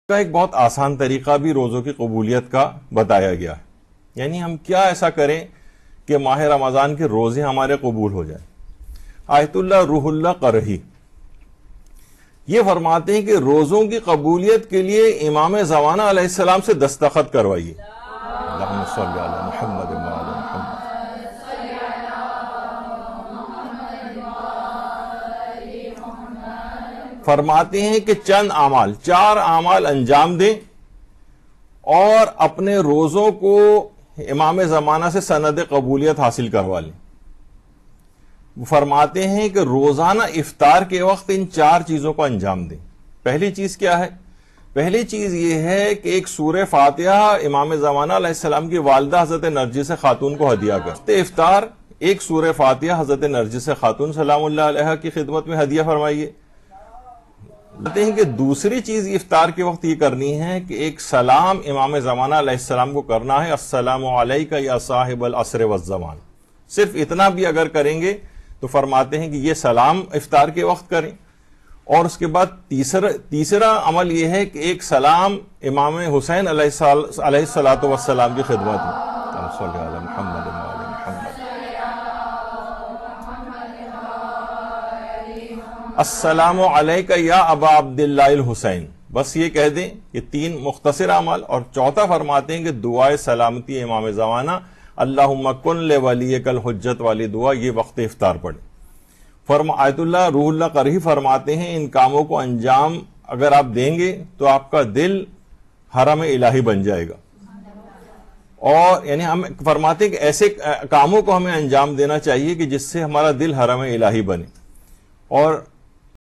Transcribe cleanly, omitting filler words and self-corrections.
کا ایک بہت آسان طریقہ بھی روزوں کی قبولیت کا بتایا گیا ہے. یعنی ہم کیا ایسا کریں کہ ماہ رمضان کے روزے ہمارے قبول ہو جائیں. آیت اللہ روح اللہ قرہی یہ فرماتے ہیں کہ روزوں کی قبولیت کے لیے امام زمانہ علیہ السلام سے دستخط کروائیے. اللہم صلی علی محمد و علی محمد. فرماتے ہیں کہ چند اعمال 4 اعمال انجام دیں اور اپنے روزوں کو امام زمانہ سے سند قبولیت حاصل کروا لیں. وہ فرماتے ہیں کہ روزانہ افطار کے وقت ان 4 چیزوں کو انجام دیں. پہلی چیز کیا ہے؟ پہلی چیز یہ ہے کہ ایک سورہ فاتحہ امام زمانہ علیہ السلام کی والدہ حضرت نرجس خاتون کو ہدیہ کر. افطار ایک سورہ فاتحہ حضرت نرجس خاتون سلام اللہ علیہ کی خدمت میں ہدیہ فرمائیے. کہتے ہیں کہ دوسری چیز افطار کے وقت یہ کرنی ہے کہ ایک سلام امام زمانہ علیہ السلام کو کرنا ہے. السلام علیکہ یا صاحب العصر والزمان. صرف اتنا بھی اگر کریں گے تو فرماتے ہیں کہ یہ سلام افطار کے وقت کریں. اور اس کے بعد تیسرا عمل یہ ہے کہ ایک سلام امام حسین علیہ الصلوۃ والسلام کی خدمت میں. صلی علی محمد و علی محمد. السلام علیکہ یا ابا عبداللہ الحسین. بس یہ کہہ دیں کہ 3 مختصر اعمال. اور چوتھا فرماتے ہیں کہ دعائے سلامتی امام زمانہ اللہم کن لولیک الحجت والی دعا یہ وقت افطار پڑھیں. آیت اللہ روح اللہ قرہی فرماتے ہیں ان کاموں کو انجام اگر آپ دیں گے تو آپ کا دل حرم الہی بن جائے گا. اور یعنی ہم فرماتے ہیں کہ ایسے کاموں کو ہمیں انجام دینا چاہیے کہ جس سے ہمارا دل حرم الہی بنے. اور